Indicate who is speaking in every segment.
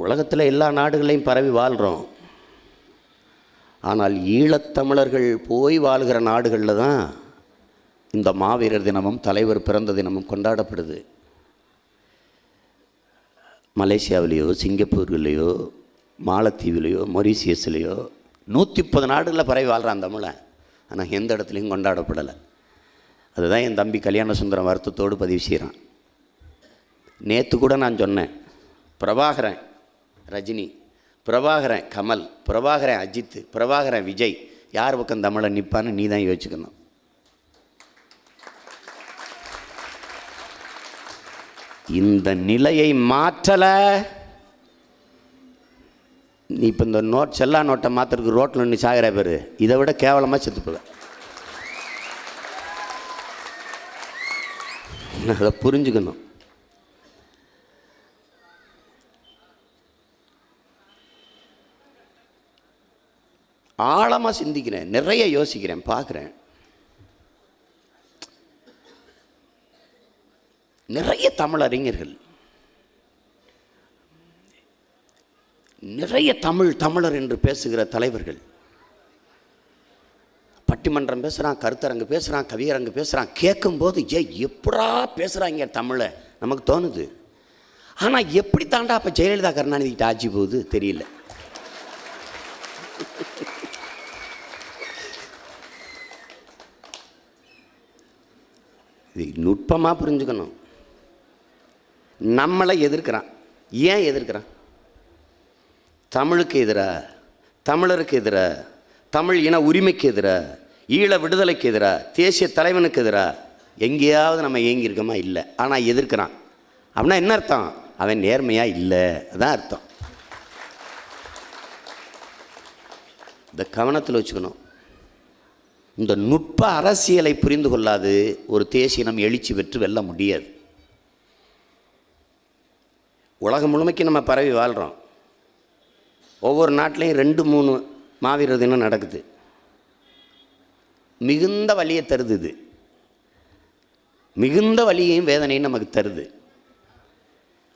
Speaker 1: உலகத்தில் எல்லா நாடுகளையும் பரவி வாழ்கிறோம். ஆனால் ஈழத்தமிழர்கள் போய் வாழ்கிற நாடுகளில் தான் இந்த மாவீரர் தினமும் தலைவர் பிறந்த தினமும் கொண்டாடப்படுது. மலேசியாவிலேயோ சிங்கப்பூர்லேயோ மாலத்தீவிலேயோ மொரீசியஸ்லேயோ 130 நாடுகளில் பரவி வாழ்கிறான் தமிழன். ஆனால் எந்த இடத்துலையும் கொண்டாடப்படலை. அதுதான் என் தம்பி கல்யாண சுந்தரம் வருத்தத்தோடு பதிவு செய்கிறான். நேற்று கூட நான் சொன்னேன், பிரபாகரன் ரஜினி, பிரபாகரன் கமல், பிரபாகரன் அஜித், பிரபாகரன் விஜய், யார் பக்கம் தமிழை நிற்பான்னு நீ தான் யோசிச்சுக்கணும். இந்த நிலையை மாற்றலை. நீ இப்போ இந்த செல்லா நோட்டை மாற்றுறதுக்கு ரோட்டில் நின்று சாகிற பேர் இதை விட கேவலமாக செத்துப்போவேன். அதை புரிஞ்சுக்கணும். ஆழமாக சிந்திக்கிறேன், நிறைய யோசிக்கிறேன், பார்க்குறேன். நிறைய தமிழ் அறிஞர்கள், நிறைய தமிழர் என்று பேசுகிற தலைவர்கள் பட்டிமன்றம் பேசுகிறான், கருத்தரங்கு பேசுகிறான், கவியரங்கு பேசுகிறான். கேட்கும்போது எப்படா பேசுகிறாங்க தமிழை நமக்கு தோணுது. ஆனால் எப்படி தாண்டா அப்போ ஜெயலலிதா கருணாநிதிக்கிட்ட ஆட்சி போகுது தெரியல. இது நுட்பமாக புரிஞ்சுக்கணும். நம்மளை எதிர்க்கிறான். ஏன் எதிர்க்கிறான்? தமிழுக்கு எதிராக, தமிழருக்கு எதிராக, தமிழ் இன உரிமைக்கு எதிராக, ஈழ விடுதலைக்கு எதிராக, தேசிய தலைவனுக்கு எதிராக எங்கேயாவது நம்ம ஏங்கியிருக்கோமா? இல்லை. ஆனால் எதிர்க்கிறான். அப்படின்னா என்ன அர்த்தம்? அவன் நேர்மையாக இல்லை, அதான் அர்த்தம். இந்த கவனத்தில் வச்சுக்கணும். இந்த நுட்ப அரசியலை புரிந்து கொள்ளாது ஒரு தேசிய இனம் எழுச்சி பெற்று வெல்ல முடியாது. உலகம் முழுமைக்கு நம்ம பரவி வாழ்கிறோம். ஒவ்வொரு நாட்டிலையும் 2-3 மாவீரர் தினம் நடக்குது. மிகுந்த வலியை தருது. இது மிகுந்த வலியையும் வேதனையும் நமக்கு தருது.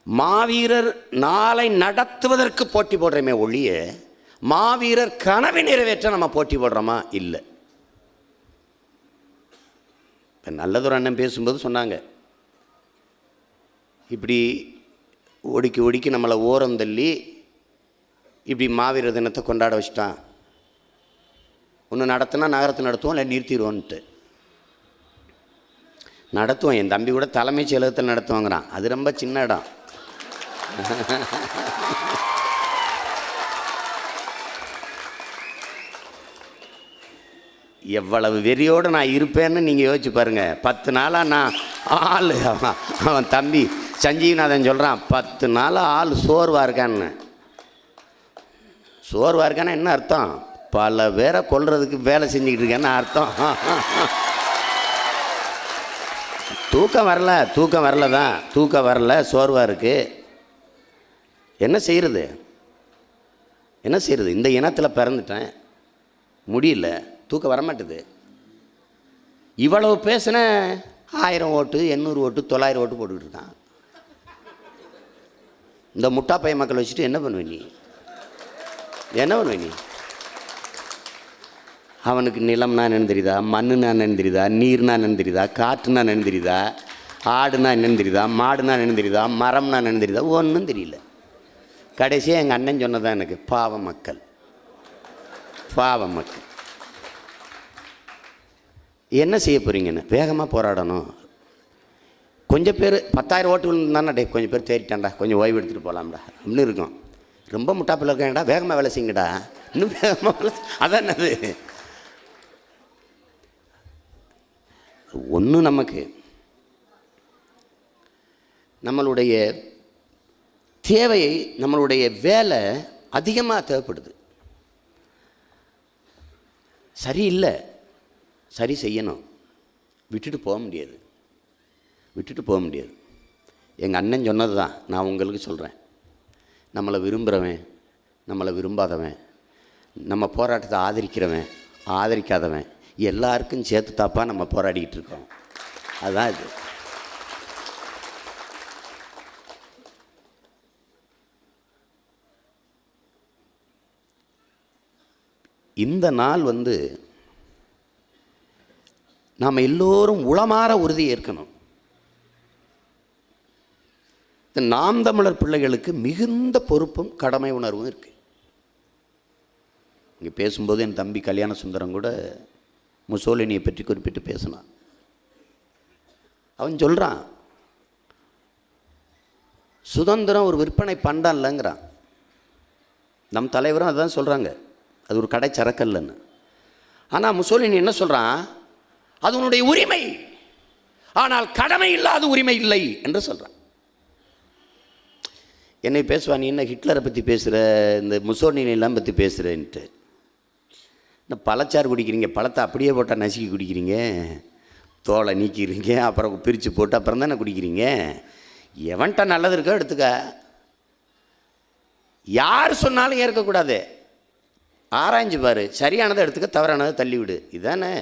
Speaker 1: மாவீரர் நாளை நடத்துவதற்கு போட்டி போடுறோமே ஒழிய மாவீரர் கனவை நிறைவேற்ற நம்ம போட்டி போடுறோமா? இல்லை. இப்போ நல்லதொரு அண்ணன் பேசும்போது சொன்னாங்க, இப்படி ஒடுக்கி நம்மளை ஓரம் தள்ளி இப்படி மாவீரர் தினத்தை கொண்டாட வச்சிட்டான். ஒன்று நடத்தினா நகரத்தை நடத்துவோம், இல்லை நிறுத்திடுவோன்ட்டு. நடத்துவோம். என் தம்பி கூட தலைமைச் செயலகத்தில் நடத்துவாங்கிறான். அது ரொம்ப சின்ன இடம். எவ்வளவு வெறியோடு நான் இருப்பேன்னு நீங்கள் யோசிச்சு பாருங்கள். 10 நாளாக நான் ஆள், அவன் தம்பி சஞ்சீவநாதன் சொல்கிறான், 10 நாளாக ஆள் சோர்வாக இருக்கான்னு. சோர்வாக இருக்கான்னா என்ன அர்த்தம்? பல பேரை கொல்றதுக்கு வேலை செஞ்சுக்கிட்டு இருக்கேன்னு அர்த்தம். தூக்கம் வரல, சோர்வாக இருக்குது. என்ன செய்கிறது? இந்த இனத்தில் பிறந்துட்டேன், முடியல, தூக்கம் வரமாட்டுது. இவ்வளவு பேசின 1000 ஓட்டு 800 ஓட்டு 900 ஓட்டு போட்டுக்கிட்டு இருக்கான். இந்த முட்டா பைய மக்கள் வச்சுட்டு என்ன பண்ணுவ நீ? அவனுக்கு நிலம்னா என்னன்னு தெரியுதா? மண்ணுனா என்னன்னு தெரியுதா? நீர்னா என்னன்னு தெரியுதா? காற்றுனா என்னன்னு தெரியுதா? ஆடுனா என்னன்னு தெரியுதா? மாடுனா என்னன்னு தெரியுதா? மரம்னா என்னன்னு தெரியுதா? ஒன்றும் தெரியல. கடைசியாக எங்கள் அண்ணன் சொன்னதான் எனக்கு, பாவ மக்கள். என்ன செய்ய போகிறீங்கன்னு வேகமாக போராடணும். கொஞ்சம் பேர் 10,000 ஓட்டு தானே, கொஞ்சம் பேர் தேறிட்டான்டா, கொஞ்சம் ஓய்வு எடுத்துகிட்டு போகலாம்டா அப்படின்னு இருக்கும். ரொம்ப முட்டாப்பில் இருக்காங்கடா, வேகமாக வேலை செய்யுங்கடா, இன்னும் வேகமாக வேலை. அதான் அது ஒன்று. நமக்கு நம்மளுடைய தேவையை, நம்மளுடைய வேலை அதிகமாக தேவைப்படுது. சரியில்லை, சரி செய்யணும். விட்டுட்டு போக முடியாது. எங்கள் அண்ணன் சொன்னது தான் நான் உங்களுக்கு சொல்கிறேன். நம்மளை விரும்புகிறவன், நம்மளை விரும்பாதவன், நம்ம போராட்டத்தை ஆதரிக்கிறவன், ஆதரிக்காதவன், எல்லாருக்கும் சேர்த்து தாப்பாக நம்ம போராடிக்கிட்டு இருக்கோம். அதுதான் இது. இந்த நாள் நாம் எல்லோரும் உளமாற உறுதி ஏற்கணும். நாம் தமிழர் பிள்ளைகளுக்கு மிகுந்த பொறுப்பும் கடமை உணர்வும் இருக்குது. இங்கே பேசும்போது என் தம்பி கல்யாண சுந்தரம் கூட முசோலினியை பற்றி குறிப்பிட்டு பேசினான். அவன் சொல்கிறான், சுதந்திரம் ஒரு விற்பனை பண்டம்லங்கிறான். நம் தலைவரும் அதுதான் சொல்கிறாங்க, அது ஒரு கடை சரக்கல்லன்னு. ஆனால் முசோலினி என்ன சொல்கிறான், அது உன்னுடைய உரிமை, ஆனால் கடமை இல்லாத உரிமை இல்லை என்று சொல்கிறான். என்னை பேசுவா, நீ என்ன ஹிட்லரை பற்றி பேசுகிற, இந்த முசோலினியெல்லாம் பற்றி பேசுகிறேன்ட்டு. இந்த பழச்சாறு குடிக்கிறீங்க, பழத்தை அப்படியே போட்டால் நசுக்கி குடிக்கிறீங்க, தோலை நீக்கிறீங்க, அப்புறம் பிரித்து போட்டு அப்புறம் தானே குடிக்கிறீங்க. எவன்கிட்ட நல்லது இருக்கோ எடுத்துக்க, யார் சொன்னாலும் ஏற்கக்கூடாது, ஆராய்ஞ்சு பாரு, சரியானதை எடுத்துக்க, தவறானதை தள்ளிவிடு, இதுதானே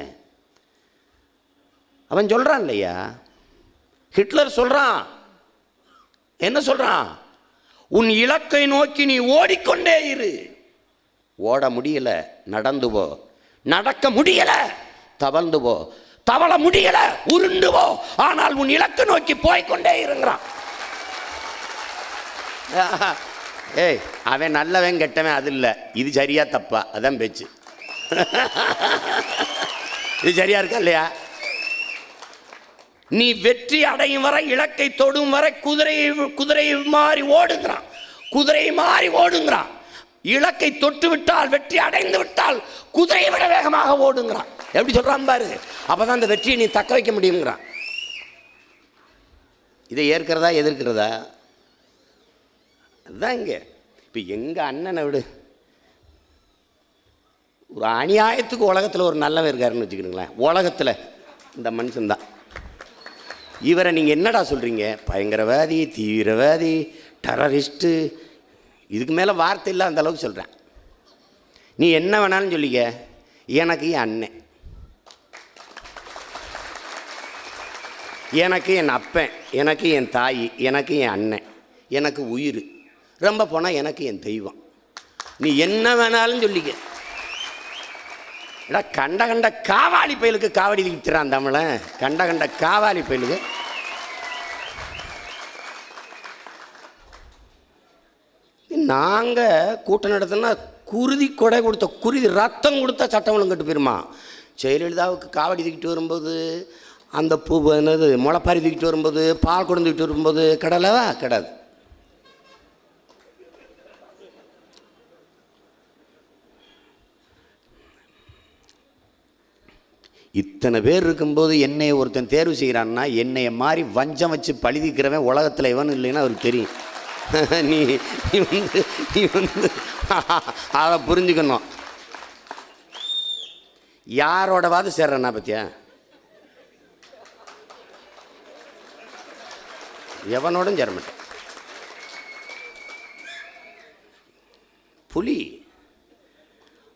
Speaker 1: அவன் சொல்கிறான் இல்லையா. ஹிட்லர் சொல்கிறான், என்ன சொல்கிறான், உன் இலக்கை நோக்கி நீ ஓடிக்கொண்டே இரு. ஓட முடியல நடந்து போ, நடக்க முடியல தவழ்ந்து போ, தவள முடியல உருண்டு போ, ஆனால் உன் இலக்கை நோக்கி போய்கொண்டே இருங்கிறான். ஏய், அவன் நல்லவன் கெட்டவன் அது இல்லை, இது சரியா தப்பா அதான் பேச்சு. இது சரியா இருக்கா இல்லையா. நீ வெற்றி அடையும் வரை, இலக்கை தொடும் வரை குதிரையை மாறி ஓடுங்கிறான், குதிரையை மாறி ஓடுங்கிறான். இலக்கை தொட்டு விட்டால், வெற்றி அடைந்து விட்டால் குதிரையை விட வேகமாக ஓடுங்கிறான். எப்படி சொல்றான் பாரு, அப்பதான் அந்த வெற்றியை நீ தக்க வைக்க முடியுங்கிறான். இதை ஏற்கிறதா எதிர்க்கிறதா, அதுதான் இங்க. இப்ப எங்க அண்ணனை விடு, ஒரு அநியாயத்துக்கு உலகத்தில் ஒரு நல்லவன் இருக்காருன்னு வச்சுக்கிடுங்களேன். உலகத்தில் இந்த மனுஷன்தான். இவரை நீங்கள் என்னடா சொல்கிறீங்க, பயங்கரவாதி, தீவிரவாதி, டெரரிஸ்ட்டு, இதுக்கு மேலே வார்த்தை இல்லை, அந்த அளவுக்கு சொல்கிறேன். நீ என்ன வேணாலும் சொல்லிக்க, எனக்கு என் அண்ணன், எனக்கு என் அப்பன், எனக்கு என் தாய், எனக்கு என் அண்ணன், எனக்கு உயிர், ரொம்ப போனால் எனக்கு என் தெய்வம், நீ என்ன வேணாலும் சொல்லிக்க. கண்ட கண்ட காவாலி பயலுக்கு காவடி விட்டுறான் தமிழன், கண்ட கண்ட காவாலி பயலுக்கு. நாங்கள் கூட்டம் நடத்தினா குருதி கொடை கொடுத்த, குருதி ரத்தம் கொடுத்தா சட்டம் ஒழுங்கு கட்டு போயிருமா. ஜெயலலிதாவுக்கு காவடி தூக்கிட்டு வரும்போது, அந்த பூ என்னது முளைப்பாரி தூக்கிட்டு வரும்போது, பால் குடம் தூக்கிட்டு வரும்போது கடலவா கிடையாது. இத்தனை பேர் இருக்கும்போது என்னை ஒருத்தன் தேர்வு செய்கிறான்னா, என்னைய மாதிரி வஞ்சம் வச்சு பழிதிக்கிறவன் உலகத்தில் எவனும் இல்லைன்னா அவருக்கு தெரியும். நீ அதை புரிஞ்சுக்கணும். யாரோடவாது சேர்றேன்னா பத்தியா, எவனோடும் சேர மாட்டேன். புலி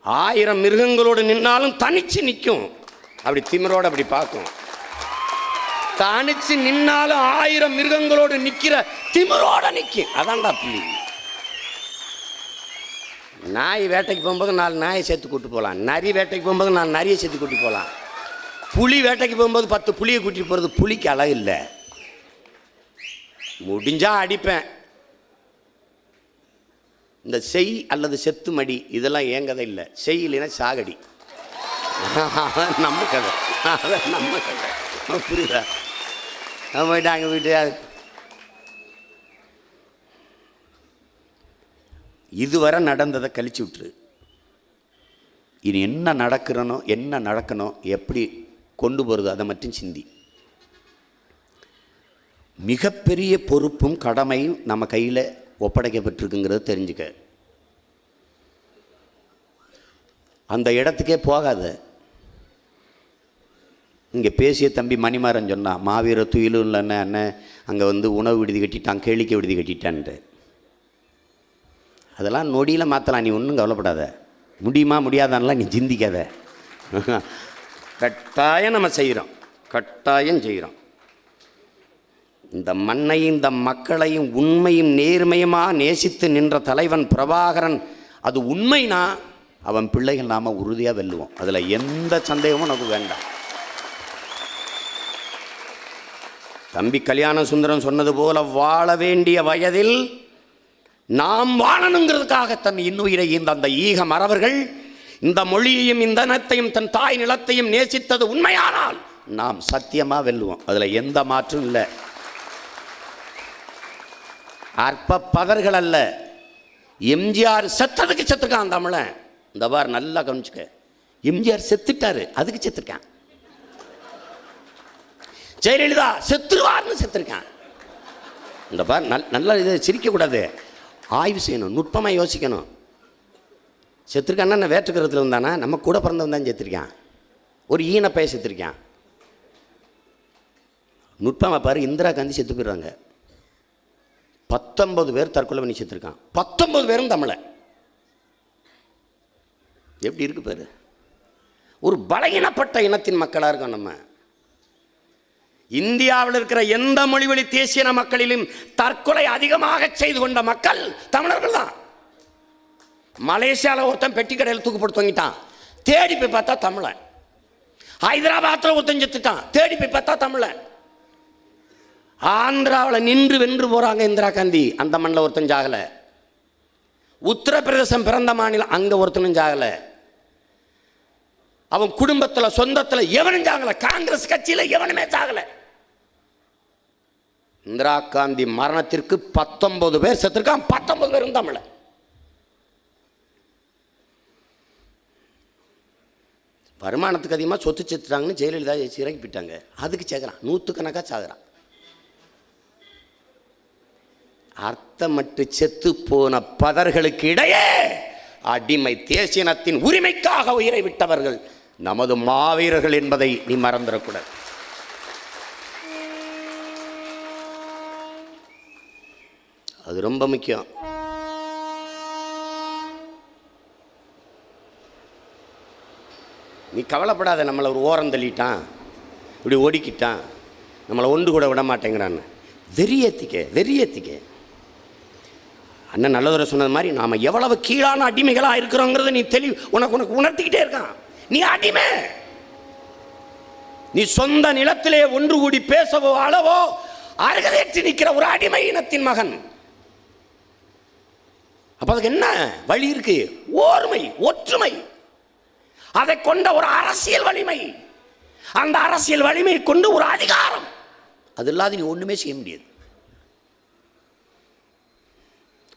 Speaker 1: 1000 மிருகங்களோடு நின்னாலும் தனிச்சு நிற்கும், அப்படி திமிரோடு அப்படி பார்க்கும். தனிச்சு நின்னாலும் 1000 மிருகங்களோடு நிற்கிற திமிரோட நிற்கும், அதான்டா புலி. நாய் வேட்டைக்கு போகும்போது 4 நாயை சேர்த்து கூட்டு போகலாம், நரி வேட்டைக்கு போகும்போது 4 நரியை சேர்த்து கூட்டி போகலாம். புலி வேட்டைக்கு போகும்போது 10 புலியை கூட்டிட்டு போகிறது புலிக்கு அழகு இல்லை. முடிஞ்சா அடிப்பேன். இந்த செய் அல்லது செத்து மடி இதெல்லாம் ஏன் கதை இல்லை, செய் இல்லைன்னா சாகடி, நம்ம கதை, நம்ம கதை, புரியுதா. போயிட்டு அங்கே போயிட்டு இதுவரை நடந்ததை கழிச்சு விட்டுரு. இனி என்ன நடக்கிறனோ, என்ன நடக்கணும், எப்படி கொண்டு போகிறது, அதை மட்டும் சிந்தி. மிகப்பெரிய பொறுப்பும் கடமையும் நம்ம கையில் ஒப்படைக்கப்பட்டிருக்குங்கிறத தெரிஞ்சுக்க. அந்த இடத்துக்கே போகாத. இங்கே பேசிய தம்பி மணிமாறன் சொன்னான், மாவீர துயிலும் இல்லைன்னு அண்ணன் அங்கே உணவு விடுதி கட்டிட்டான், கேளிக்கை விடுதி கட்டிட்டான்ட்டு. அதெல்லாம் நொடியில் மாற்றலாம், நீ ஒன்றும் கவலைப்படாத. முடியுமா முடியாதான்லாம் நீ சிந்திக்காத. கட்டாயம் நம்ம செய்கிறோம், கட்டாயம் செய்கிறோம். இந்த மண்ணையும் இந்த மக்களையும் உண்மையும் நேர்மையுமாக நேசித்து நின்ற தலைவன் பிரபாகரன், அது உண்மைனா அவன் பிள்ளைகள் நாம் உறுதியாக வெல்லுவோம். அதில் எந்த சந்தேகமும் நமக்கு வேண்டாம். தம்பி கல்யாண சுந்தரம் சொன்னது போல வாழ வேண்டிய வயதில் நாம் வாழணுங்கிறதுக்காக தன் இன்னுயிரை ஈந்த அந்த ஈக மறவர்கள் இந்த மொழியையும் இந்த இனத்தையும் தன் தாய் நிலத்தையும் நேசித்தது உண்மையானால் நாம் சத்தியமாக வெல்லுவோம். அதில் எந்த மாற்றும் இல்லை. அற்ப பதர்கள் அல்ல. எம்ஜிஆர் செத்ததுக்கு செத்துருக்கான் தமிழன். இந்த பார் நல்லா கவனிச்சுக்க. எம்ஜிஆர் செத்துட்டாரு, அதுக்கு செத்துருக்கான். ஜெயலலிதா செத்துருவார்னு செத்துருக்கான். இந்த பார் நல்லா இதை சிரிக்கக்கூடாது, ஆய்வு செய்யணும், நுட்பமாக யோசிக்கணும். செத்துருக்கான்னா வேற்றுக்கிறதுல இருந்தானா? நம்ம கூட பிறந்தவன் தான் செத்துருக்கான். ஒரு ஈனப்பைய செத்துருக்கான். நுட்பமாக பாரு, இந்திரா காந்தி செத்து போயிடுறாங்க. 19 பேர் தற்கொலை பண்ணி செத்துருக்கான். 19 பேரும் தமிழை. எப்படி இருக்கு பாரு. ஒரு பலகீனப்பட்ட இனத்தின் மக்களாக இருக்கோம் நம்ம. இந்தியாவில் இருக்கிற எந்த மொழிவழி தேசிய மக்களிலும் தற்கொலை அதிகமாக செய்து கொண்ட மக்கள் தமிழர்கள் தான். மலேசியாவில் ஒருத்தன் பெட்டி கடையில் தூக்குப்பட்டு தொங்கிட்டான், தேடி போய் பார்த்தா தமிழன். ஹைதராபாத்தில் ஒருத்தன் செத்துட்டான், தேடி போய் பார்த்தா தமிழன். ஆந்திராவில் நின்று வென்று போறாங்க இந்திரா காந்தி, அந்த மண்ணில் ஒருத்தன் ஜாகலை. உத்தரப்பிரதேசம் பிறந்த மாநிலம், அங்கே ஒருத்தனும் ஜாகலை. அவன் குடும்பத்தில் சொந்தத்தில் எவனும் ஜாகலை. காங்கிரஸ் கட்சியில் எவனுமே ஜாகலை. இந்திரா காந்தி மரணத்திற்கு 19 பேர் செத்துருக்கான். 19 பேரும் தமிழ. வருமானத்துக்கு அதிகமாக சொத்து செத்துட்டாங்கன்னு ஜெயலலிதா சிறைக்கு போயிட்டாங்க. அதுக்கு சேர்க்குறான், 100கணக்காக சாகுறான். அர்த்தமற்று செத்து போன பதர்களுக்கு இடையே அடிமை தேசியனத்தின் உரிமைக்காக உயிரை விட்டவர்கள் நமது மாவீரர்கள் என்பதை நீ மறந்துடக்கூடாது. அது ரொம்ப முக்கியம். நீ கவலைப்படாத, நம்மளை ஒரு ஓரம் தள்ளிட்டான், இப்படி ஒடுக்கிட்டான், நம்மளை ஒன்று கூட விட மாட்டேங்கிறான்னு வெறியேத்திக்க. அண்ணன் நல்லதுரை சொன்னது மாதிரி நாம் எவ்வளவு கீழான அடிமைகளாக இருக்கிறோங்கிறத நீ உனக்கு உணர்த்திக்கிட்டே இருக்கான். நீ அடிமை. நீ சொந்த நிலத்திலே ஒன்று கூடி பேசவோ அளவோ அருகதையற்று நிற்கிற ஒரு அடிமை இனத்தின் மகன். அப்ப அதுக்கு என்ன வழி இருக்கு? ஓர்மை, ஒற்றுமை, அதை கொண்ட ஒரு அரசியல் வலிமை, அந்த அரசியல் வலிமை கொண்டு ஒரு அதிகாரம். அது இல்லாத நீ ஒண்ணுமே செய்ய முடியாது.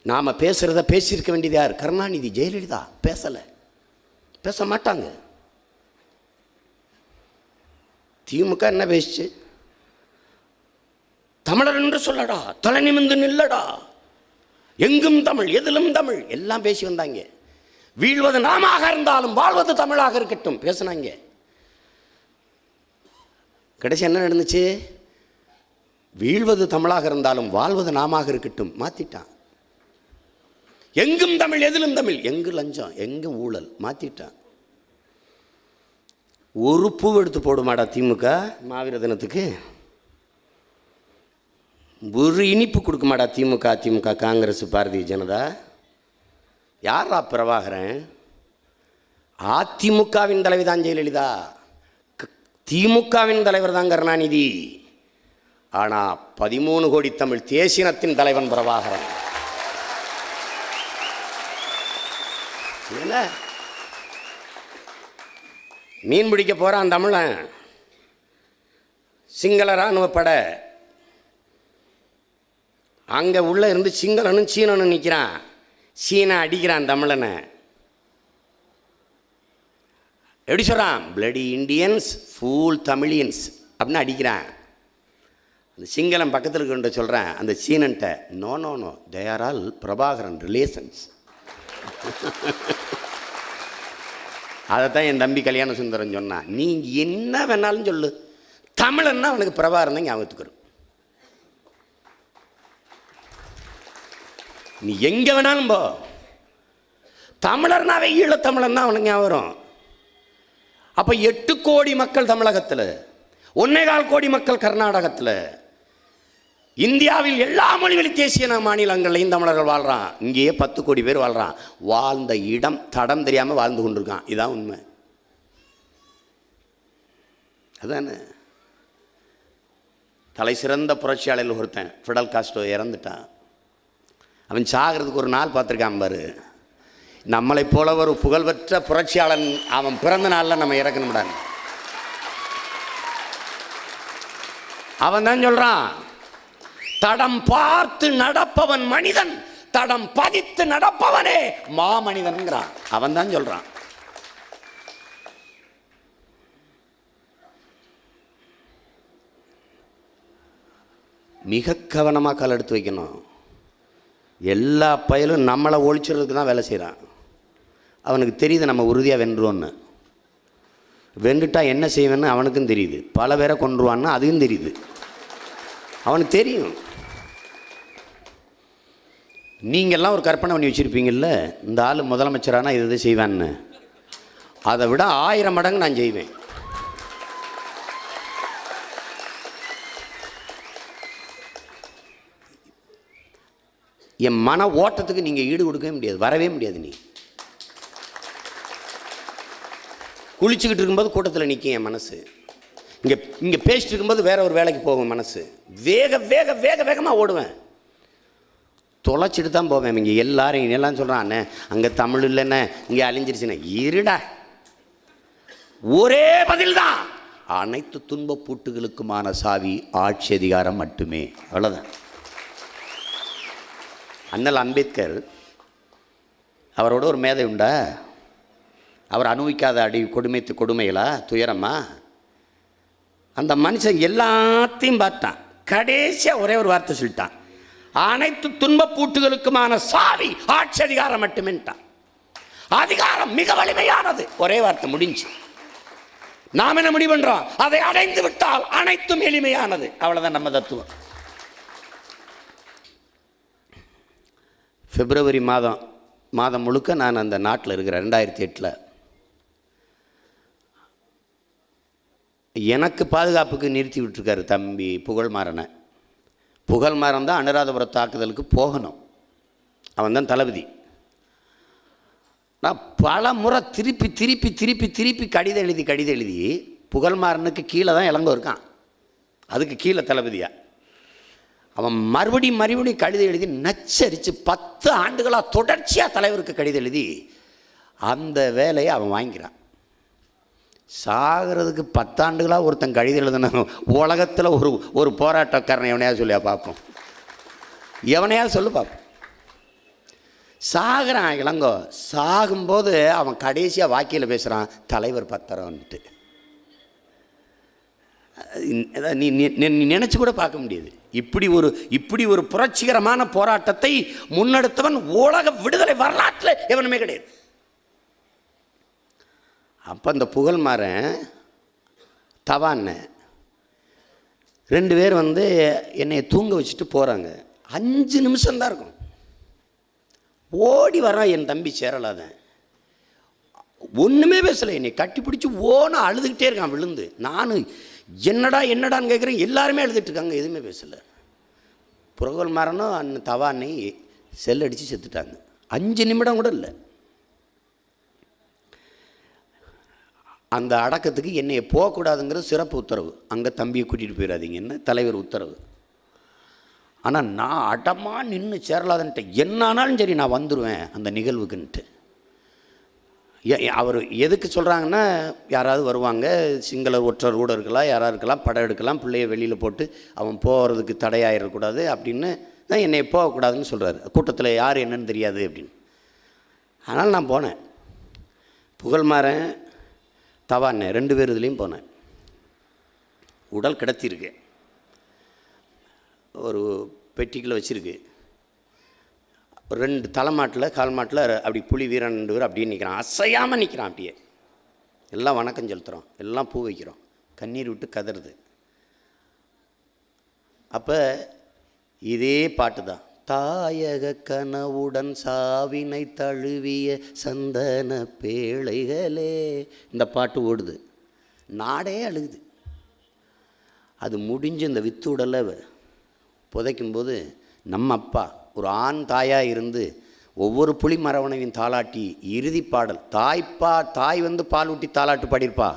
Speaker 1: நாம பேசுறத பேசியிருக்க வேண்டியது யார்? கருணாநிதி, ஜெயலலிதா பேசல, பேச மாட்டாங்க. திமுக என்ன பேசிச்சு? தமிழர் என்று சொல்லடா, தலை நிமிர்ந்து நில்லடா, எங்கும் தமிழ், எதிலும் தமிழ், எல்லாம் பேசி வந்தாங்க. வீழ்வது நாமாக இருந்தாலும் வாழ்வது தமிழாக இருக்கட்டும் பேசினாங்க. கடைசி என்ன நடந்துச்சு? வீழ்வது தமிழாக இருந்தாலும் வாழ்வது நாமாக இருக்கட்டும் மாத்திட்டான். எங்கும் தமிழ், எதிலும் தமிழ், எங்கு லஞ்சம், எங்கு ஊழல் மாத்திட்டான். ஒரு பூ எடுத்து போடுமாடா திமுக மாவீர தினத்துக்கு? ஒரு இனிப்பு கொடுக்குமாடா திமுக, காங்கிரஸ், பாரதிய ஜனதா? யாரா பிரபாகரன்? அதிமுகவின் தலைவர் தான் ஜெயலலிதா, திமுகவின் தலைவர் தான் கருணாநிதி. ஆனால் 13 கோடி தமிழ் தேசியத்தின் தலைவன் பிரபாகரன். மீன் பிடிக்க போறான் தமிழன், சிங்கள ராணுவ படை அங்கே உள்ள இருந்து சிங்களனும் சீனனும் நிற்கிறான். சீனா அடிக்கிறான் தமிழனை. எப்படி சொல்கிறான்? பிளடி இண்டியன்ஸ், ஃபூல் தமிழியன்ஸ் அப்படின்னு அடிக்கிறான். அந்த சிங்களம் பக்கத்தில் இருக்கின்ற சொல்கிறேன் அந்த சீனன்ட்ட, no no no, they are all Prabhakaran relations. அதைத்தான் என் தம்பி கல்யாண சுந்தரம் சொன்னான். நீ என்ன வேணாலும் சொல்லு, தமிழன்னா அவனுக்கு பிரபாகரன் தான் ஞாபகத்துக்கு வரும். நீ எங்க வேணாலும் போ, தமிழர்னாவே ஈழத்தமிழன் தான் அவனுக்கு ஞாபகம் வரும். அப்ப 8 கோடி மக்கள் தமிழகத்தில், 1.25 கோடி மக்கள் கர்நாடகத்தில், இந்தியாவில் எல்லா மொழிவழி தேசிய மாநிலங்கள்லையும் தமிழர்கள் வாழ்கிறான். இங்கேயே 10 கோடி பேர் வாழ்கிறான். வாழ்ந்த இடம் தடம் தெரியாமல் வாழ்ந்து கொண்டிருக்கான். இதுதான் உண்மை. அதானே தலை சிறந்த புரட்சியாளர்கள் ஒருத்தன் ஃபிடல் காஸ்ட்ரோ இறந்துட்டான். அவன் சாகிறதுக்கு ஒரு நாள் பார்த்துருக்கான் பாரு. நம்மளை போல ஒரு புகழ்பெற்ற புரட்சியாளன் அவன் பிறந்த நாளில் நம்ம இறக்கணும்டாங்க. அவன் தான் சொல்றான், தடம் பார்த்து நடப்பவன் மனிதன், தடம் பதித்து நடப்பவனே மாமனிதன்கிறான். அவன் தான் சொல்றான். மிக கவனமாக கால் எடுத்து வைக்கணும். எல்லா பயலும் நம்மளை ஒழிச்சுறதுக்கு தான் வேலை செய்கிறான். அவனுக்கு தெரியுது நம்ம உறுதியாக வென்றுவோன்னு. வென்றுட்டா என்ன செய்வேன்னு அவனுக்கும் தெரியுது. பல பேரை கொன்றுவான்னு அதுவும் தெரியுது. அவனுக்கு தெரியும். நீங்கள்லாம் ஒரு கற்பனை பண்ணி வச்சுருப்பீங்கள்ல, இந்த ஆள் முதலமைச்சரானா இது செய்வான்னு. அதை விட 1000 மடங்கு நான் செய்வேன். என் மன ஓட்டத்துக்கு நீங்கள் ஈடு கொடுக்கவே முடியாது, வரவே முடியாது. நீ குளிச்சுக்கிட்டு இருக்கும்போது கூட்டத்தில் நிற்கும் என் மனசு. இங்கே பேசிட்டு இருக்கும்போது வேற ஒரு வேலைக்கு போகும் மனசு. வேகமாக ஓடுவேன். தொலைச்சிட்டு தான் போவேன். இங்கே எல்லாரும் எல்லாம் சொல்கிறான், அண்ணே அங்கே தமிழ் இல்லைண்ணே, இங்கே அழிஞ்சிருச்சுண்ணே. இருடா, ஒரே பதில் தான். அனைத்து துன்ப பூட்டுகளுக்குமான சாவி ஆட்சி அதிகாரம் மட்டுமே. அவ்வளோதான். அண்ணல் அம்பேத்கர், அவரோட ஒரு மேதை உண்டா? அவர் அனுபவிக்காத கொடுமைகளா, துயரமா? அந்த மனுஷன் எல்லாத்தையும் பார்த்தான். கடைசியாக ஒரே ஒரு வார்த்தை சொல்லிட்டான், அனைத்து துன்ப பூட்டுகளுக்குமான சாவி ஆட்சி அதிகாரம் மட்டுமேட்டான். அதிகாரம் மிக வலிமையானது. ஒரே வார்த்தை முடிஞ்சு. நாம் என்ன முடிவு பண்றோம்? அதை அடைந்து விட்டால் அனைத்தும் எளிமையானது. அவ்வளவுதான் நம்ம தத்துவம். பிப்ரவரி மாதம் முழுக்க நான் அந்த நாட்டில் இருக்கிறேன். 2008 எனக்கு பாதுகாப்புக்கு நிறுத்தி விட்டுருக்காரு தம்பி புகழ்மாறனை. புகழ்மாறன் தான் அனுராதபுரம் தாக்குதலுக்கு போகணும். அவன் தான் தளபதி. நான் பல முறை திருப்பி கடிதம் எழுதி புகழ்மாறனுக்கு கீழே தான் இளங்கோ இருக்கான், அதுக்கு கீழே தளபதியா. அவன் மறுபடியும் கடிதம் எழுதி நச்சரித்து 10 ஆண்டுகளாக தொடர்ச்சியாக தலைவருக்கு கடிதம் எழுதி அந்த வேலையை அவன் வாங்கிக்கிறான். சாகிறதுக்கு 10 ஆண்டுகளாக ஒருத்தன் கடிதம் எழுதுன உலகத்தில் ஒரு போராட்டக்காரனை எவனையாவது சொல்லியா பார்ப்போம்? எவனையாவது சொல்லு பார்ப்போம். சாகிறான் இளங்கோ. சாகும்போது அவன் கடைசியாக வாக்கியில் பேசுகிறான், தலைவர் பத்திரம்ன்ட்டு. நீ நினச்சி கூட பார்க்க முடியாது. இப்படி ஒரு புரட்சிகரமான போராட்டத்தை முன்னெடுத்தவன் உலக விடுதலை வரலாற்றில் எவனுமே கிடையாது. அப்போ அந்த புகழ்மாறன் தவான்னு 2 பேர் என்னை தூங்க வச்சுட்டு போகிறாங்க. 5 நிமிஷம்தான் இருக்கும். ஓடி வரான் என் தம்பி சேரலாதன். ஒன்றுமே பேசலை. என்னை கட்டி பிடிச்சி ஓன அழுதுகிட்டே இருக்கான் விழுந்து. நான் என்னடான்னு கேட்குறேன். எல்லாருமே எழுதிட்டு இருக்காங்க, எதுவுமே பேசலை. புகழ்மாறனும் அண்ணன் தவானை செல் அடித்து செத்துட்டாங்க. 5 நிமிடம் கூட இல்லை. அந்த அடக்கத்துக்கு என்னையை போகக்கூடாதுங்கிறது சிறப்பு உத்தரவு. அங்கே தம்பியை கூட்டிகிட்டு போயிடாதீங்கன்னு தலைவர் உத்தரவு. ஆனால் நான் அடமாக நின்று சேரலாதன்ட்டு என்னானாலும் சரி நான் வந்துடுவேன் அந்த நிகழ்வுக்குன்ட்டு. அவர் எதுக்கு சொல்கிறாங்கன்னா, யாராவது வருவாங்க, சிங்கள ஒற்றர் கூட இருக்கலாம், யாராவது இருக்கலாம், படம் எடுக்கலாம், பிள்ளைய வெளியில் போட்டு அவன் போகிறதுக்கு தடையாயிடக்கூடாது அப்படின்னு தான் என்னை போகக்கூடாதுன்னு சொல்கிறாரு. கூட்டத்தில் யார் என்னன்னு தெரியாது அப்படின்னு. அதனால் நான் போனேன். புகழ்மாறன் தவான்னு 2 பேர் இதுலேயும் போனேன். உடல் கிடத்திருக்கு, ஒரு பெட்டிக்குள்ளே வச்சுருக்கு. 2 தலைமாட்டில் கால் மாட்டில் அப்படி புலி வீரன் 2 பேர் அப்படியே நிற்கிறான். அசையாமல் நிற்கிறான். அப்படியே எல்லாம் வணக்கம் செலுத்துகிறோம், எல்லாம் பூ வைக்கிறோம், கண்ணீர் விட்டு கதறுது. அப்போ இதே பாட்டு தான். தாயக கனவுடன் சாவினை தழுவிய சந்தன பேழைகளே, இந்த பாட்டு ஓடுது. நாடே அழுகுது. அது முடிஞ்சு இந்த வித்து உடலை புதைக்கும்போது நம்ம அப்பா ஒரு ஆண் தாயாக இருந்து ஒவ்வொரு புலி மரவணையும் தாலாட்டி இறுதி பாடல் தாய் வந்து பால் ஊட்டி தாலாட்டு பாடியிருப்பா.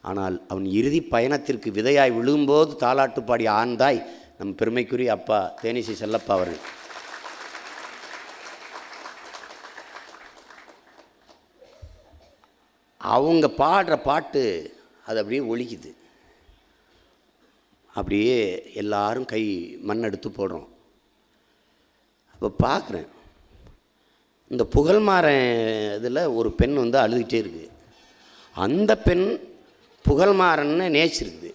Speaker 1: ஆனால் அவன் இறுதி பயணத்திற்கு விதையாய் விழும்போது தாலாட்டு பாடிய ஆண் தாய் நம் பெருமைக்குரிய அப்பா தேனிசை செல்லப்பா அவர்கள். அவங்க பாடுற பாட்டு அது அப்படியே ஒலிக்குது. அப்படியே எல்லாரும் கை மண் எடுத்து போடுறோம். அப்போ பார்க்குறேன், இந்த புகழ்மாறன் இதில் ஒரு பெண் வந்து அழுதுகிட்டே இருக்குது. அந்த பெண் புகழ்மாறன்னு நேச்சிருக்குது.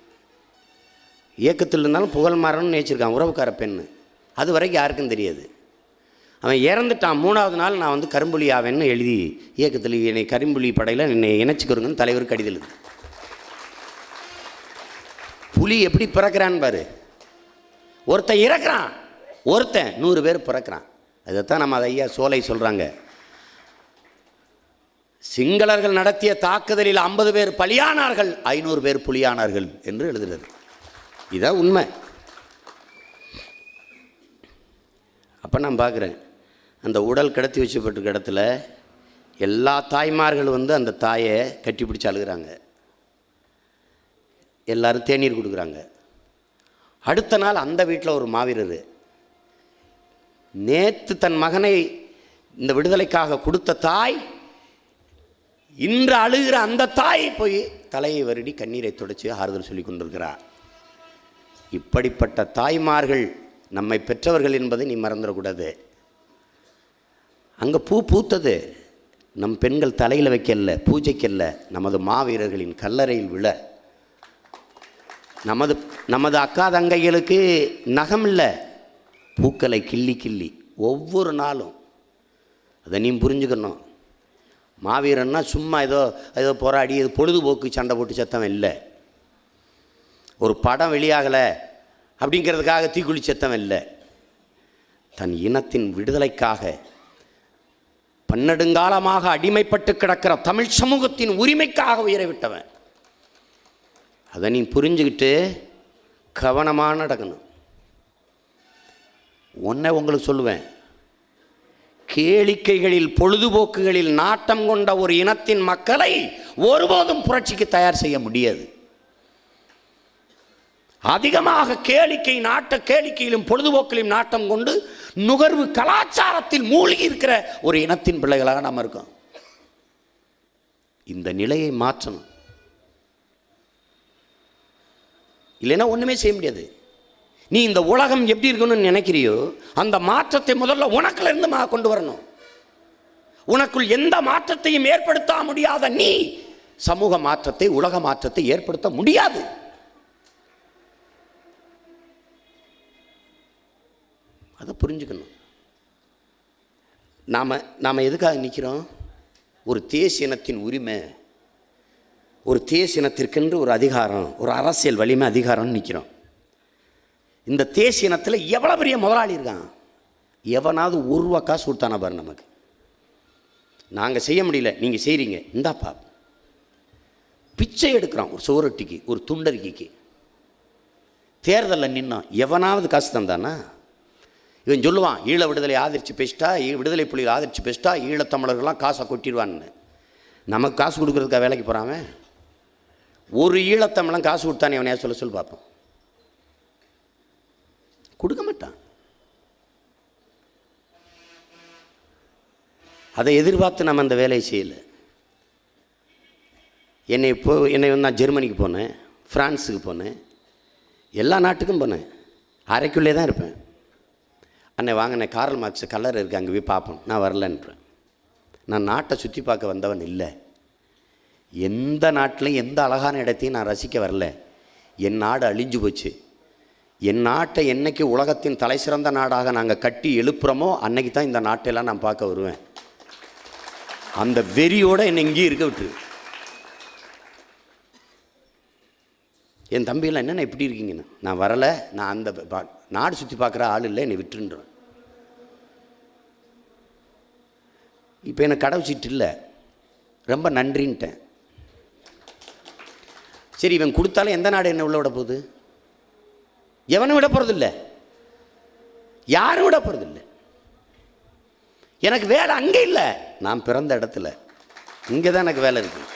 Speaker 1: இயக்கத்தில் இருந்தாலும் புகழ்மாறன்னு நேச்சிருக்கான், உறவுக்கார பெண். அது வரைக்கும் யாருக்கும் தெரியாது. அவன் இறந்துட்டான். 3வது நாள் நான் வந்து கரும்புலி ஆவேன்னு எழுதி இயக்கத்தில் என்னை கரும்புலி படையில் என்னை இணைச்சிக்கிறோங்கன்னு தலைவர் கடிதல். புலி எப்படி பிறக்கிறான்னு பாரு. ஒருத்தன் இறக்குறான், ஒருத்தன் 100 பேர் பிறக்கிறான். அதைத்தான் நம்ம ஐயா சோலை சொல்கிறாங்க. சிங்களர்கள் நடத்திய தாக்குதலில் 50 பேர் பலியானார்கள், 500 பேர் புலியானார்கள் என்று எழுதுகிறது. இதான் உண்மை. அப்போ நான் பார்க்குறேன், அந்த உடல் கடத்தி வச்சப்பட்டிருக்க இடத்துல எல்லா தாய்மார்கள் வந்து அந்த தாயை கட்டி பிடிச்சி அழுகிறாங்க. எல்லோரும் தேநீர் கொடுக்குறாங்க. அடுத்த நாள் அந்த வீட்டில் ஒரு மாவீரர் நேற்று தன் மகனை இந்த விடுதலைக்காக கொடுத்த தாய் இன்று அழுகிற அந்த தாய் போய் தலையை வருடி கண்ணீரை துடைச்சி ஆறுதல் சொல்லி கொண்டிருக்கிறார். இப்படிப்பட்ட தாய்மார்கள் நம்மை பெற்றவர்கள் என்பதை நீ மறந்துடக்கூடாது. அங்கே பூ பூத்தது நம் பெண்கள் தலையில் வைக்கல, பூஜைக்கல்ல, நமது மாவீரர்களின் கல்லறையில் விழ. நமது அக்கா தங்கைகளுக்கு நகம் இல்லை, பூக்களை கிள்ளி கிள்ளி ஒவ்வொரு நாளும். அதை நீ புரிஞ்சுக்கணும். மாவீரன்னா சும்மா ஏதோ போராடி ஏதோ பொழுதுபோக்கு சண்டை போட்டு சத்தம் இல்லை. ஒரு படம் வெளியாகலை அப்படிங்கிறதுக்காக தீக்குளி சத்தம் இல்லை. தன் இனத்தின் விடுதலைக்காக பன்னெடுங்காலமாக அடிமைப்பட்டு கிடக்கிற தமிழ் சமூகத்தின் உரிமைக்காக உயிரை விட்டவன். அதை நீ புரிஞ்சுக்கிட்டு கவனமாக நடக்கணும். ஒன்றை உங்களுக்கு சொல்லுவேன், கேளிக்கைகளில் பொழுதுபோக்குகளில் நாட்டம் கொண்ட ஒரு இனத்தின் மக்களை ஒருபோதும் புரட்சிக்கு தயார் செய்ய முடியாது. அதிகமாக கேளிக்கையிலும் பொழுதுபோக்கிலும் நாட்டம் கொண்டு நுகர்வு கலாச்சாரத்தில் மூழ்கி இருக்கிற ஒரு இனத்தின் பிள்ளைகளாக நாம் இருக்கோம். இந்த நிலையை மாற்றணும். இல்லைன்னா ஒன்றுமே செய்ய முடியாது. நீ இந்த உலகம் எப்படி இருக்கணும்னு நினைக்கிறியோ அந்த மாற்றத்தை முதல்ல உனக்குள்ள இருந்து கொண்டு வரணும். உனக்குள் எந்த மாற்றத்தையும் ஏற்படுத்த முடியாத நீ சமூக மாற்றத்தை, உலக மாற்றத்தை ஏற்படுத்த முடியாது. அதை புரிஞ்சுக்கணும். நாம் எதுக்காக நிற்கிறோம்? ஒரு தேசிய இனத்தின் உரிமை, ஒரு தேசிய இனத்திற்கென்று ஒரு அதிகாரம், ஒரு அரசியல் வலிமை, அதிகாரம்னு நிற்கிறோம். இந்த தேசிய இனத்தில் எவ்வளோ பெரிய முதலாளி இருக்கான், எவனாவது ரூபா காசு கொடுத்தானா பாரு. நமக்கு நாங்கள் செய்ய முடியல, நீங்கள் செய்கிறீங்க, இந்தாப்பா. பிச்சை எடுக்கிறான் ஒரு சோரட்டிக்கு, ஒரு துண்டறிக்கைக்கு. தேர்தலில் நின்னான், எவனாவது காசு தந்தானா? இவன் சொல்லுவான், ஈழ விடுதலை ஆதரித்து பேசிட்டா, விடுதலை புலிகள் ஆதரித்து பேசிட்டா ஈழத்தமிழர்கள்லாம் காசை கொட்டிடுவான்னு. நமக்கு காசு கொடுக்குறதுக்காக வேலைக்கு போகிறான். ஒரு ஈழத்தமிழன் காசு கொடுத்தானே அவனையா சொல்ல பார்ப்போம். கொடுக்க மாட்டான். அதை எதிர்பார்த்து நம்ம அந்த வேலையை செய்யலை. என்னை நான் ஜெர்மனிக்கு போனேன், ஃப்ரான்ஸுக்கு போனேன், எல்லா நாட்டுக்கும் போனேன். அறைக்குள்ளே தான் இருப்பேன். அன்னை வாங்கின கார்ல் மார்க்ஸ் கலர் இருக்குது, அங்கே போய் பார்ப்போம். நான் வரலன்றேன். நான் நாட்டை சுற்றி பார்க்க வந்தவன் இல்லை. எந்த நாட்டிலையும் எந்த அழகான இடத்தையும் நான் ரசிக்க வரல. என் நாடு அழிஞ்சு போச்சு. என் நாட்டை என்னைக்கு உலகத்தின் தலை சிறந்த நாடாக நாங்கள் கட்டி எழுப்புகிறோமோ அன்னைக்கு தான் இந்த நாட்டெல்லாம் நான் பார்க்க வருவேன். அந்த வெறியோடு என்னை இங்கேயும் இருக்க விட்டு. என் தம்பியெல்லாம் என்னென்ன எப்படி இருக்கீங்கன்னு, நான் வரலை, நான் அந்த நாடு சுற்றி பார்க்குற ஆள் இல்லை, என்னை விட்டுருன்றேன். இப்போ எனக்கு கடவுச்சிட்டு இல்லை, ரொம்ப நன்றின்ட்டேன். சரி, இவன் கொடுத்தாலும் எந்த நாடு என்ன உள்ள விட போகுது? எவனும் விட போகிறதில்ல. யாரும் விட போகிறது இல்லை. எனக்கு வேலை அங்கே இல்லை, நான் பிறந்த இடத்துல இங்கே தான் எனக்கு வேலை இருக்குது.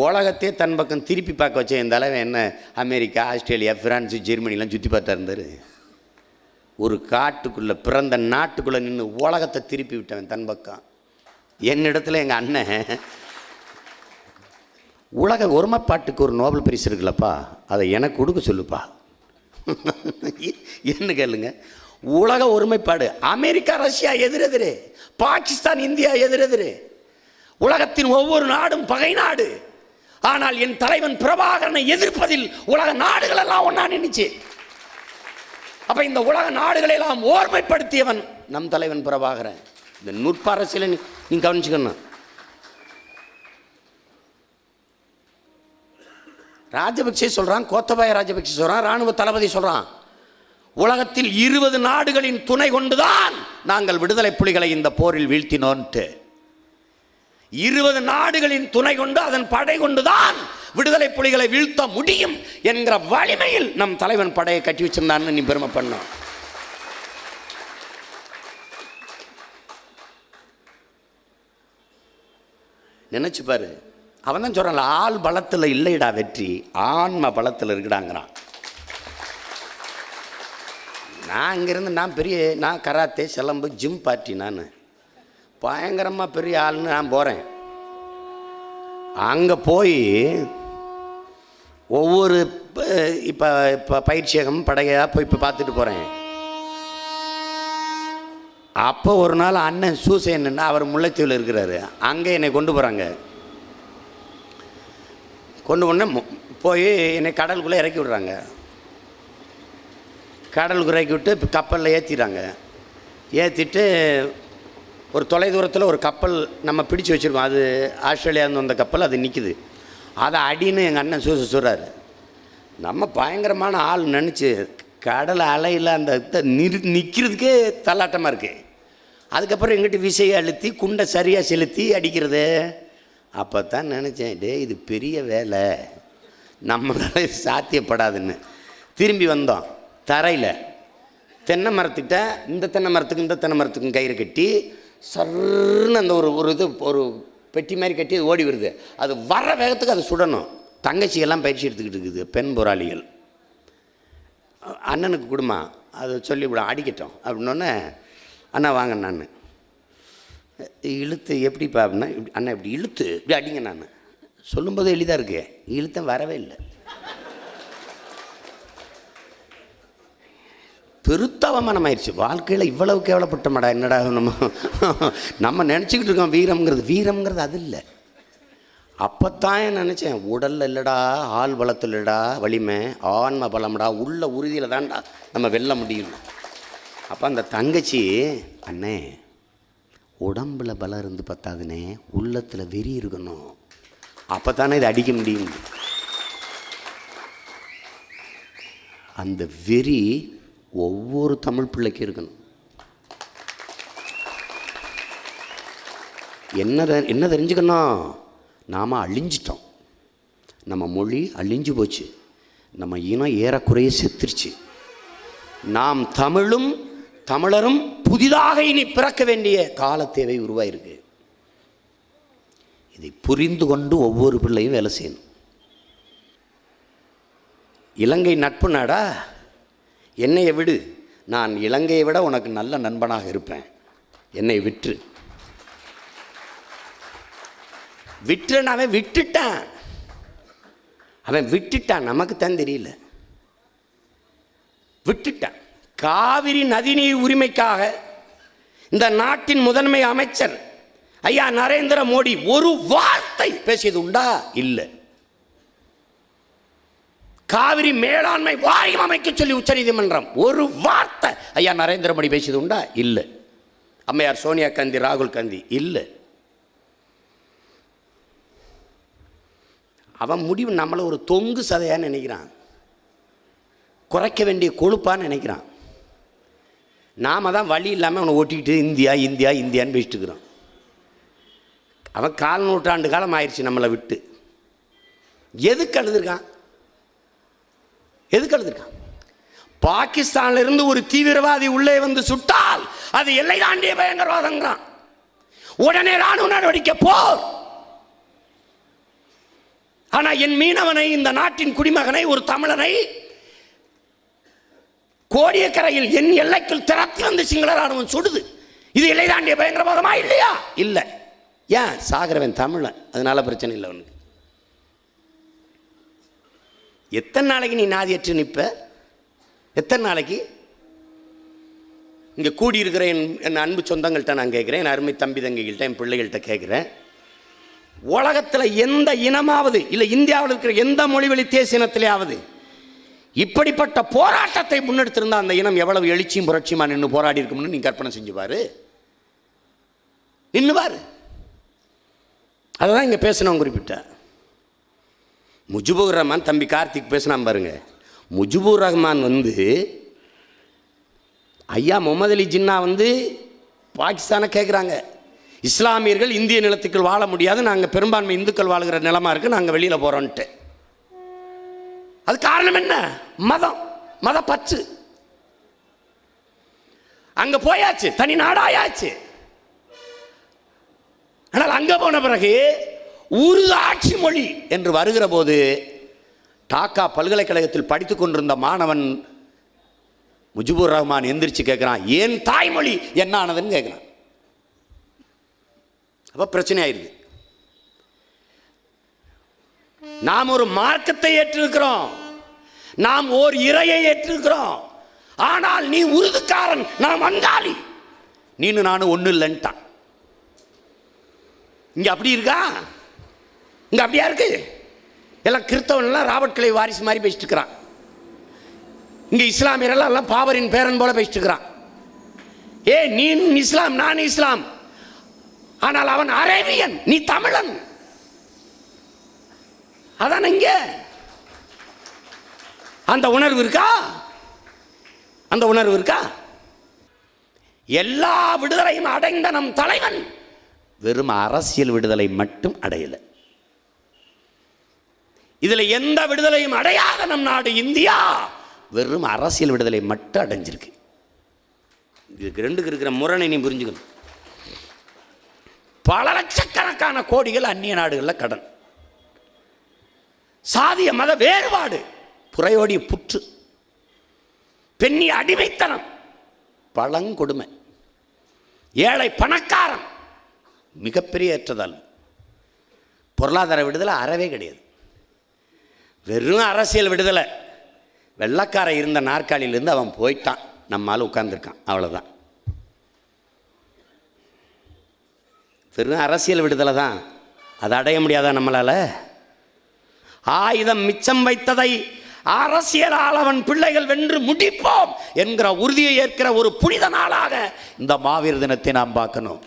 Speaker 1: உலகத்தையே தன் பக்கம் திருப்பி பார்க்க வச்ச இந்த அளவு என்ன அமெரிக்கா, ஆஸ்திரேலியா, பிரான்ஸு, ஜெர்மனிலாம் சுற்றி பார்த்தா இருந்தார். ஒரு காட்டுக்குள்ளே பிறந்த நாட்டுக்குள்ளே நின்று உலகத்தை திருப்பி விட்டவன் தன் பக்கம். என்னிடத்துல எங்கள் அண்ணன் உலக ஒருமைப்பாட்டுக்கு ஒரு நோபல் பரிசு இருக்குல்லப்பா, அதை எனக்கு கொடுக்க சொல்லுப்பா. என்ன கேளுங்க, உலக ஒருமைப்பாடு. அமெரிக்கா ரஷ்யா எதிரெதிரு, பாகிஸ்தான் இந்தியா எதிரெதிரு, உலகத்தின் ஒவ்வொரு நாடும் பகை நாடு. ஆனால் என் தலைவன் பிரபாகரனை எதிர்ப்பதில் உலக நாடுகள் எல்லாம் ஒன்னா நின்னுச்சு. அப்ப இந்த உலக நாடுகளை எல்லாம் ஓர்மைப்படுத்தியவன் நம் தலைவன் பிரபாகரன். இந்த நுட்ப அரசியலை நீ கவனிச்சுக்கணும். ராஜபக்சே சொல்றான், கோத்தபாய ராஜபக்சே சொல்றான், ராணுவ தளபதி சொல்றான், உலகத்தில் 20 நாடுகளின் துணை கொண்டுதான் நாங்கள் விடுதலை புலிகளை இந்த போரில் வீழ்த்தினோன்ட்டு. 20 நாடுகளின் துணை கொண்டு அதன் படை கொண்டுதான் விடுதலை புலிகளை வீழ்த்த முடியும் என்கிற வலிமையில் நம் தலைவன் படையை கட்டி வச்சிருந்தான்னு நீ பெருமை பண்ண. நினைச்சு பாரு. அவன் தான் சொல்றான், ஆள் பலத்தில் இல்லைடா வெற்றி, ஆன்ம பலத்தில் இருக்குடாங்கிறான். நான் இங்கிருந்து நான் கராத்தே, சிலம்பு, ஜிம் பார்ட்டி, நான் பயங்கரமாக பெரிய ஆள்னு நான் போகிறேன். அங்கே போய் ஒவ்வொரு இப்போ பயிற்சியகம் படையாக போய் இப்போ பார்த்துட்டு போகிறேன். அப்போ ஒரு நாள் அண்ணன் சூசைன்னு அவர் முல்லைத்தீவில் இருக்கிறாரு, அங்கே என்னை கொண்டு போகிறாங்க. கொண்டு போன போய் என்னை கடலுக்குள்ளே இறக்கி விடுறாங்க. கடலுக்கு இறக்கி விட்டு இப்போ கப்பலில் ஏற்றிடுறாங்க. ஏற்றிட்டு ஒரு தொலைதூரத்தில் ஒரு கப்பல் நம்ம பிடிச்சி வச்சுருக்கோம், அது ஆஸ்திரேலியாருந்து வந்த கப்பல், அது நிற்கிது. அதை அடின்னு எங்கள் அண்ணன் சொல்கிறாரு. நம்ம பயங்கரமான ஆள் நினச்சி கடல் அலையில் அந்த நிற்கிறதுக்கே தள்ளாட்டமாக இருக்குது. அதுக்கப்புறம் எங்கிட்ட விசையை அழுத்தி குண்டை சரியாக செலுத்தி அடிக்கிறது. அப்போ தான் நினச்சேன், டே இது பெரிய வேலை, நம்மளால சாத்தியப்படாதுன்னு. திரும்பி வந்தோம். தரையில் தென்னை மரத்துக்கிட்ட இந்த தென்னை மரத்துக்கும் இந்த தென்னை மரத்துக்கும் கயிறு கட்டி சர்ன்னு அந்த ஒரு பெட்டி மாதிரி கட்டி அது ஓடி வருது. அது வர வேகத்துக்கு அதை சுடணும். தங்கச்சியெல்லாம் பயிற்சி எடுத்துக்கிட்டு இருக்குது, பெண் போராளிகள். அண்ணனுக்கு கொடுமா, அதை சொல்லிவிடும், அடிக்கட்டும் அப்படின்னோடனே, அண்ணா வாங்க, நான் இழுத்து எப்படிப்பா அப்படின்னா, அண்ணா இப்படி இழுத்து இப்படி அடிங்க. நான் சொல்லும்போது எளிதாக இருக்கு, இழுத்த வரவே இல்லை. பெருத்தவமானம் ஆயிடுச்சு. வாழ்க்கையில் இவ்வளவு கேவலப்பட்டமாடா, என்னடா நம்ம நினச்சிக்கிட்டு இருக்கோம் வீரம்ங்கிறது அது இல்லை. அப்போத்தான் நினச்சேன், உடலில் இல்லைடா, ஆள் பலத்தில் இல்லைடா வலிமை, ஆன்ம பலம்டா, உள்ள உறுதியில் தான்டா நம்ம வெல்ல முடியும். அப்போ அந்த தங்கச்சி, அண்ணே உடம்பில் பலம் இருந்து பத்தாதுனே, உள்ளத்தில் வெறி இருக்கணும், அப்போ தானே இதை அடிக்க முடியும். அந்த வெறி ஒவ்வொரு தமிழ் பிள்ளைக்கும் இருக்கணும். என்ன தெரிஞ்சுக்கணும், நாம் அழிஞ்சிட்டோம், நம்ம மொழி அழிஞ்சு போச்சு, நம்ம இனம் ஏறக்குறைய செத்துருச்சு. நாம் தமிழரும் புதிதாக இனி பிறக்க வேண்டிய கால தேவை உருவாயிருக்கு. இதை புரிந்து கொண்டு ஒவ்வொரு பிள்ளையும் வேலை செய்யணும். இலங்கை நட்பு நாடா, என்னையை விடு, நான் இலங்கையை விட உனக்கு நல்ல நண்பனாக இருப்பேன், என்னை விட்டுன்னு அவன் விட்டுட்டான், நமக்கு தான் தெரியல, விட்டுட்டான். காவிரி நதிநீர் உரிமைக்காக இந்த நாட்டின் முதன்மை அமைச்சர் ஐயா நரேந்திர மோடி ஒரு வார்த்தை பேசியது உண்டா? இல்லை. காவிரி மேலாண்மை வாரியம் அமைக்க சொல்லி உச்சநீதிமன்றம் ஒரு வார்த்தை ஐயா நரேந்திர மோடி பேசியது உண்டா? இல்லை. அம்மையார் சோனியா காந்தி, ராகுல் காந்தி இல்லை. அவன் முடிவு நம்மளை ஒரு தொங்கு சதையான்னு நினைக்கிறான், குறைக்க வேண்டிய கொழுப்பான்னு நினைக்கிறான். நாம் தான் வழி இல்லாமல் அவனை ஓட்டிக்கிட்டு இந்தியான்னு பேசிட்டு இருக்கிறோம். அவன் 4 நூற்றாண்டு காலம் ஆயிடுச்சு நம்மளை விட்டு. எதுக்கு அழுதுருக்கான்? பாகிஸ்தான்ல இருந்து ஒரு தீவிரவாதி உள்ளே வந்து சுட்டால் அது எல்லை தாண்டிய பயங்கரவாதங்கிறான். உடனே ராணுவ நடவடிக்கை போர். ஆனா என் மீனவனை, இந்த நாட்டின் குடிமகனை, ஒரு தமிழனை கோடியக்கரையில் என் எல்லைக்குள் திறத்தி வந்து சிங்கள ராணுவம் சுடுது. இது எல்லை தாண்டிய பயங்கரவாதமா இல்லையா? இல்லை. ஏன்? சாகிறவன் தமிழன், அதனால பிரச்சனை இல்லை அவனுக்கு. எத்தனை நாளைக்கு நீ நாதியற்று நிற்ப? எத்தனை நாளைக்கு? இங்கே கூடியிருக்கிற என் அன்பு சொந்தங்கள்கிட்ட நான் கேட்குறேன், என் அருமை தம்பி தங்கைகள்கிட்ட, என் பிள்ளைகள்கிட்ட கேட்குறேன், உலகத்தில் எந்த இனமாவது இல்லை இந்தியாவில் இருக்கிற எந்த மொழிவழி தேசிய இனத்திலேயாவது இப்படிப்பட்ட போராட்டத்தை முன்னெடுத்திருந்தா அந்த இனம் எவ்வளவு எழுச்சியும் புரட்சியுமா நின்று போராடி இருக்கும்னு நீ கற்பனை செஞ்சு பாரு. நின்று பாரு. அதுதான் இங்கே பேசினவங்க குறிப்பிட்ட முஜிபுர் ரஹ்மான். தம்பி கார்த்திக் பேசினான் பாருங்க. முஜிபுர் ரஹ்மான் வந்து ஐயா முகமது அலி ஜின்னா வந்து பாகிஸ்தானை கேட்குறாங்க, இஸ்லாமியர்கள் இந்திய நிலத்துக்குள் வாழ முடியாது, நாங்கள் பெரும்பான்மை இந்துக்கள் வாழ்கிற நிலமா இருக்குது, நாங்கள் வெளியில் போகிறோன்ட்டு. அது காரணம் என்ன? மதம், மத பற்று. அங்க போயாச்சு, தனி நாடாயாச்சு. ஆனால் அங்க போன பிறகு உருது ஆட்சி மொழி என்று வருகிற போது டாக்கா பல்கலைக்கழகத்தில் படித்துக் கொண்டிருந்த மாணவன் முஜிபுர் ரஹ்மான் எந்திரிச்சு கேட்கிறான், ஏன் தாய்மொழி என்ன ஆனதுன்னு கேட்கிறான். அப்ப பிரச்சனை ஆயிருக்கு. நாம் ஒரு மார்க்கத்தை ஏற்றிருக்கிறோம், நாம் ஓர் இறையை ஏற்றிருக்கிறோம். ஆனால் நீ உருதுக்காரன், நான் வங்காளி, நீனு நானும் ஒன்றும் இல்லைன்ட்டான். இங்க அப்படி இருக்கா? இங்க அப்படியா இருக்கு? எல்லாம் கிறிஸ்தவன்லாம் ராபர்ட் கிளை வாரிசு மாதிரி பேசிட்டு இருக்கிறான். இங்க இஸ்லாமியரெல்லாம் எல்லாம் பாபரின் பேரன் போல பேசிட்டு இருக்கிறான். ஏ நீ இஸ்லாம், நான் இஸ்லாம், ஆனால் அவன் அரேபியன், நீ தமிழன். அதான் இங்க அந்த உணர்வு இருக்கா? அந்த உணர்வு இருக்கா? எல்லா விடுதலையும் அடைந்த நம் தலைவன் வெறும் அரசியல் விடுதலை மட்டும் அடையல. இதுல எந்த விடுதலையும் அடையாத நம் நாடு இந்தியா வெறும் அரசியல் விடுதலை மட்டும் அடைஞ்சிருக்கு. இதுக்கு ரெண்டுக்கு இருக்கிற முரணை நீ புரிஞ்சுக்கணும். பல லட்சக்கணக்கான கோடிகள் அந்நிய நாடுகளில் கடன், சாதிய மத வேறுபாடு, புறையோடிய புற்று, பெண்ணிய அடிமைத்தனம், பழங்கொடுமை, ஏழை பணக்காரன், மிகப்பெரிய ஏற்றதால் பொருளாதார விடுதலை அறவே கிடையாது. வெறும் அரசியல் விடுதலை. வெள்ளக்கார இருந்த நாற்காலியிலிருந்து அவன் போயிட்டான், நம்மால் உட்கார்ந்துருக்கான், அவ்வளோதான். வெறும் அரசியல் விடுதலை தான். அதை அடைய முடியாதா நம்மளால? ஆயுதம் மிச்சம் வைத்ததை அரசியலால் அவன் பிள்ளைகள் வென்று முடிப்போம் என்கிற உறுதியை ஏற்கிற ஒரு புனித நாளாக இந்த மாவீர தினத்தை நாம் பார்க்கணும்.